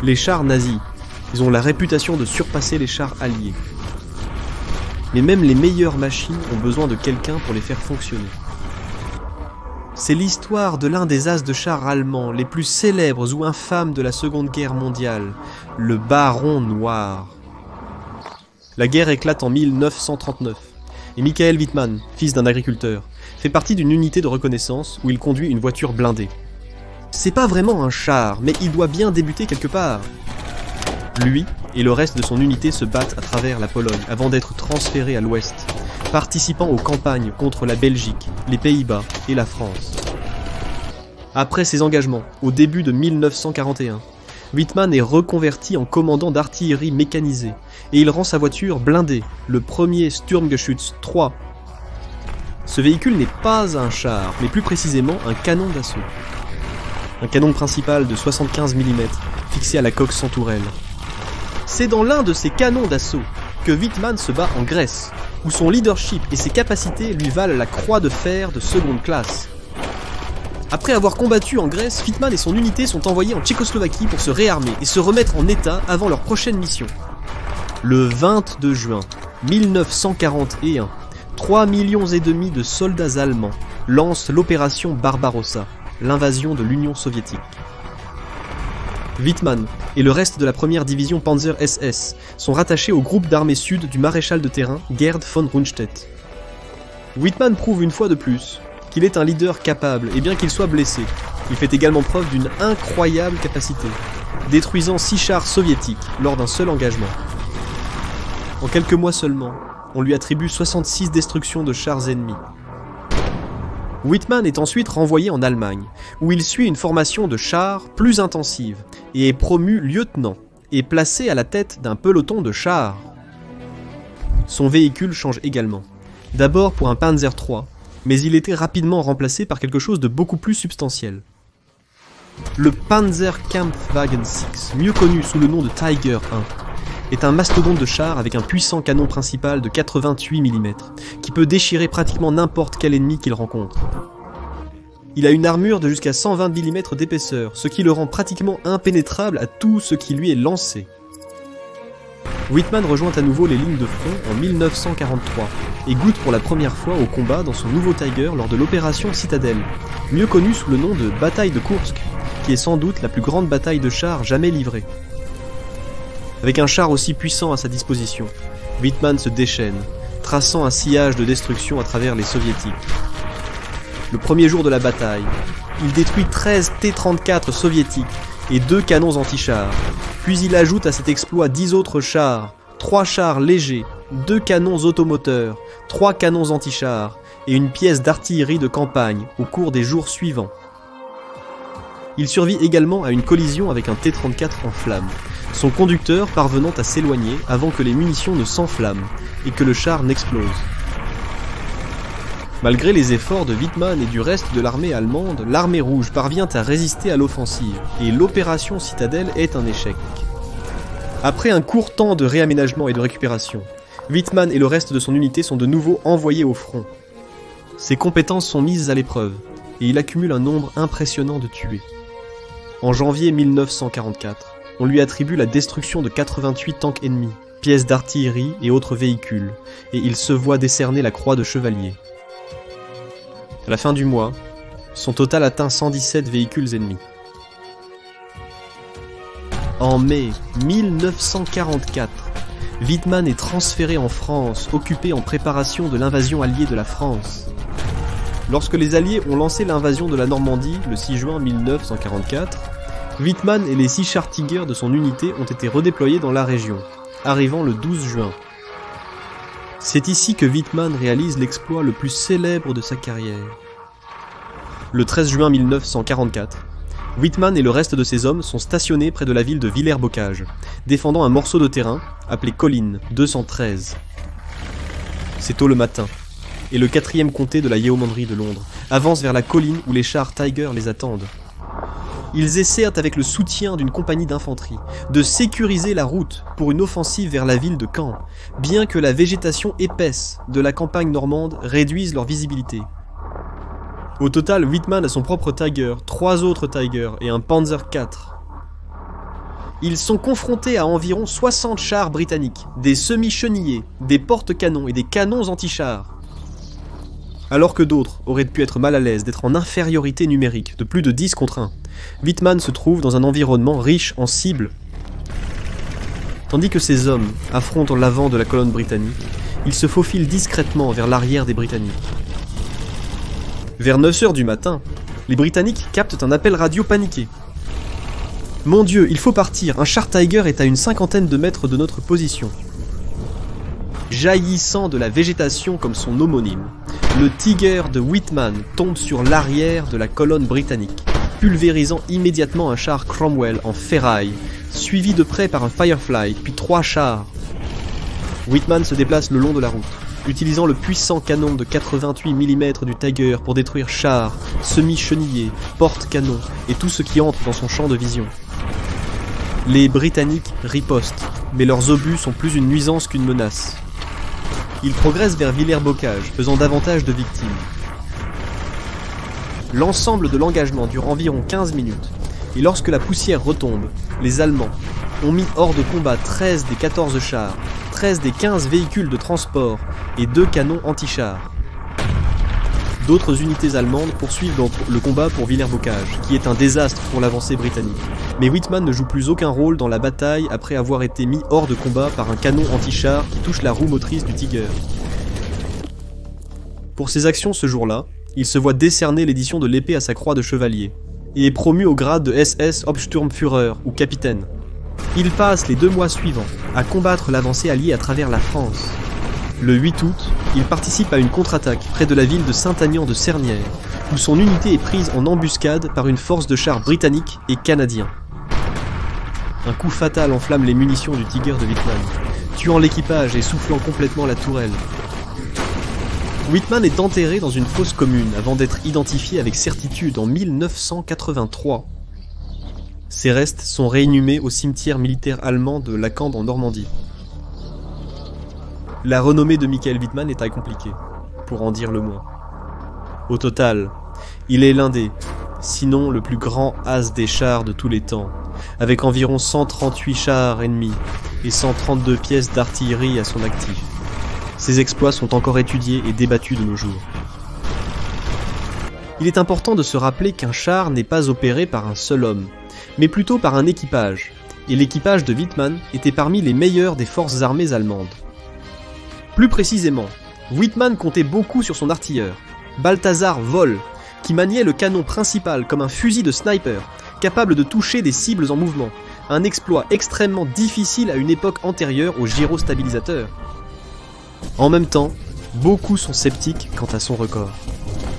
Les chars nazis, ils ont la réputation de surpasser les chars alliés. Mais même les meilleures machines ont besoin de quelqu'un pour les faire fonctionner. C'est l'histoire de l'un des as de chars allemands les plus célèbres ou infâmes de la Seconde Guerre mondiale, le Baron Noir. La guerre éclate en 1939, et Michael Wittmann, fils d'un agriculteur, fait partie d'une unité de reconnaissance où il conduit une voiture blindée. C'est pas vraiment un char, mais il doit bien débuter quelque part. Lui et le reste de son unité se battent à travers la Pologne avant d'être transférés à l'ouest, participant aux campagnes contre la Belgique, les Pays-Bas et la France. Après ses engagements, au début de 1941, Wittmann est reconverti en commandant d'artillerie mécanisée et il rend sa voiture blindée, le premier Sturmgeschütz 3. Ce véhicule n'est pas un char, mais plus précisément un canon d'assaut. Un canon principal de 75 mm, fixé à la coque sans tourelle. C'est dans l'un de ces canons d'assaut que Wittmann se bat en Grèce, où son leadership et ses capacités lui valent la croix de fer de seconde classe. Après avoir combattu en Grèce, Wittmann et son unité sont envoyés en Tchécoslovaquie pour se réarmer et se remettre en état avant leur prochaine mission. Le 22 juin 1941, 3,5 millions de soldats allemands lancent l'opération Barbarossa, l'invasion de l'Union soviétique. Wittmann et le reste de la première division Panzer SS sont rattachés au groupe d'armée sud du maréchal de terrain Gerd von Rundstedt. Wittmann prouve une fois de plus qu'il est un leader capable et bien qu'il soit blessé, il fait également preuve d'une incroyable capacité, détruisant 6 chars soviétiques lors d'un seul engagement. En quelques mois seulement, on lui attribue 66 destructions de chars ennemis. Wittmann est ensuite renvoyé en Allemagne, où il suit une formation de chars plus intensive et est promu lieutenant et placé à la tête d'un peloton de chars. Son véhicule change également, d'abord pour un Panzer III, mais il était rapidement remplacé par quelque chose de beaucoup plus substantiel. Le Panzerkampfwagen 6, mieux connu sous le nom de Tiger 1, est un mastodonte de char avec un puissant canon principal de 88 mm, qui peut déchirer pratiquement n'importe quel ennemi qu'il rencontre. Il a une armure de jusqu'à 120 mm d'épaisseur, ce qui le rend pratiquement impénétrable à tout ce qui lui est lancé. Wittmann rejoint à nouveau les lignes de front en 1943 et goûte pour la première fois au combat dans son nouveau Tiger lors de l'opération Citadelle, mieux connue sous le nom de bataille de Koursk, qui est sans doute la plus grande bataille de chars jamais livrée. Avec un char aussi puissant à sa disposition, Wittmann se déchaîne, traçant un sillage de destruction à travers les soviétiques. Le premier jour de la bataille, il détruit 13 T-34 soviétiques et 2 canons anti-chars, puis il ajoute à cet exploit 10 autres chars, 3 chars légers, 2 canons automoteurs, 3 canons anti-chars et une pièce d'artillerie de campagne au cours des jours suivants. Il survit également à une collision avec un T-34 en flammes, son conducteur parvenant à s'éloigner avant que les munitions ne s'enflamment et que le char n'explose. Malgré les efforts de Wittmann et du reste de l'armée allemande, l'armée rouge parvient à résister à l'offensive et l'opération Citadelle est un échec. Après un court temps de réaménagement et de récupération, Wittmann et le reste de son unité sont de nouveau envoyés au front. Ses compétences sont mises à l'épreuve et il accumule un nombre impressionnant de tués. En janvier 1944, on lui attribue la destruction de 88 tanks ennemis, pièces d'artillerie et autres véhicules, et il se voit décerner la croix de chevalier. À la fin du mois, son total atteint 117 véhicules ennemis. En mai 1944, Wittmann est transféré en France, occupé en préparation de l'invasion alliée de la France. Lorsque les Alliés ont lancé l'invasion de la Normandie le 6 juin 1944, Wittmann et les 6 chars Tiger de son unité ont été redéployés dans la région, arrivant le 12 juin. C'est ici que Wittmann réalise l'exploit le plus célèbre de sa carrière. Le 13 juin 1944, Wittmann et le reste de ses hommes sont stationnés près de la ville de Villers-Bocage, défendant un morceau de terrain appelé Colline 213. C'est tôt le matin, et le 4e comté de la Yeomanry de Londres avance vers la colline où les chars Tiger les attendent. Ils essaient, avec le soutien d'une compagnie d'infanterie, de sécuriser la route pour une offensive vers la ville de Caen, bien que la végétation épaisse de la campagne normande réduise leur visibilité. Au total, Wittmann a son propre Tiger, 3 autres Tiger et un Panzer IV. Ils sont confrontés à environ 60 chars britanniques, des semi-chenillés, des porte-canons et des canons anti-chars. Alors que d'autres auraient pu être mal à l'aise d'être en infériorité numérique de plus de 10 contre 1, Wittmann se trouve dans un environnement riche en cibles. Tandis que ces hommes affrontent l'avant de la colonne britannique, ils se faufilent discrètement vers l'arrière des Britanniques. Vers 9 h du matin, les Britanniques captent un appel radio paniqué. « Mon Dieu, il faut partir, un char Tiger est à une 50aine de mètres de notre position. » Jaillissant de la végétation comme son homonyme, le Tiger de Wittmann tombe sur l'arrière de la colonne britannique, pulvérisant immédiatement un char Cromwell en ferraille, suivi de près par un Firefly, puis 3 chars. Wittmann se déplace le long de la route, utilisant le puissant canon de 88 mm du Tiger pour détruire chars, semi-chenillés, porte-canons et tout ce qui entre dans son champ de vision. Les Britanniques ripostent, mais leurs obus sont plus une nuisance qu'une menace. Ils progressent vers Villers-Bocage, faisant davantage de victimes. L'ensemble de l'engagement dure environ 15 minutes, et lorsque la poussière retombe, les Allemands ont mis hors de combat 13 des 14 chars, 13 des 15 véhicules de transport et 2 canons anti-chars. D'autres unités allemandes poursuivent donc le combat pour Villers-Bocage, qui est un désastre pour l'avancée britannique. Mais Wittmann ne joue plus aucun rôle dans la bataille après avoir été mis hors de combat par un canon anti-char qui touche la roue motrice du Tiger. Pour ses actions ce jour-là, il se voit décerner l'édition de l'épée à sa croix de chevalier, et est promu au grade de SS Hauptsturmführer, ou capitaine. Il passe les 2 mois suivants à combattre l'avancée alliée à travers la France. Le 8 août, il participe à une contre-attaque près de la ville de Saint-Agnan de Sernières, où son unité est prise en embuscade par une force de chars britanniques et canadiens. Un coup fatal enflamme les munitions du Tiger de Wittmann, tuant l'équipage et soufflant complètement la tourelle. Wittmann est enterré dans une fosse commune avant d'être identifié avec certitude en 1983. Ses restes sont réinhumés au cimetière militaire allemand de Lacambe en Normandie. La renommée de Michael Wittmann est compliquée, pour en dire le moins. Au total, il est l'un des, sinon le plus grand as des chars de tous les temps, avec environ 138 chars ennemis et 132 pièces d'artillerie à son actif. Ses exploits sont encore étudiés et débattus de nos jours. Il est important de se rappeler qu'un char n'est pas opéré par un seul homme, mais plutôt par un équipage, et l'équipage de Wittmann était parmi les meilleurs des forces armées allemandes. Plus précisément, Wittmann comptait beaucoup sur son artilleur, Balthasar Woll, qui maniait le canon principal comme un fusil de sniper, capable de toucher des cibles en mouvement, un exploit extrêmement difficile à une époque antérieure aux gyrostabilisateurs. En même temps, beaucoup sont sceptiques quant à son record.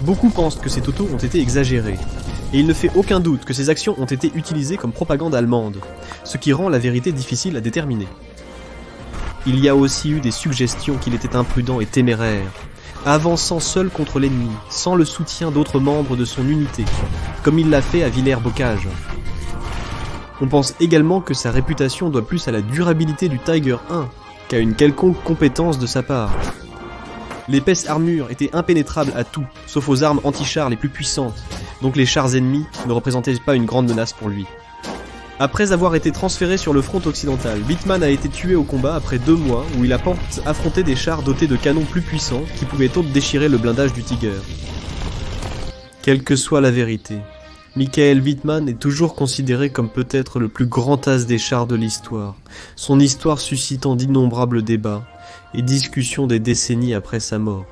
Beaucoup pensent que ses totaux ont été exagérés, et il ne fait aucun doute que ces actions ont été utilisées comme propagande allemande, ce qui rend la vérité difficile à déterminer. Il y a aussi eu des suggestions qu'il était imprudent et téméraire, avançant seul contre l'ennemi, sans le soutien d'autres membres de son unité, comme il l'a fait à Villers-Bocage. On pense également que sa réputation doit plus à la durabilité du Tiger I qu'à une quelconque compétence de sa part. L'épaisse armure était impénétrable à tout, sauf aux armes anti-chars les plus puissantes, donc les chars ennemis ne représentaient pas une grande menace pour lui. Après avoir été transféré sur le front occidental, Wittmann a été tué au combat après 2 mois où il a affronté des chars dotés de canons plus puissants qui pouvaient déchirer le blindage du Tiger. Quelle que soit la vérité, Michael Wittmann est toujours considéré comme peut-être le plus grand as des chars de l'histoire, son histoire suscitant d'innombrables débats et discussions des décennies après sa mort.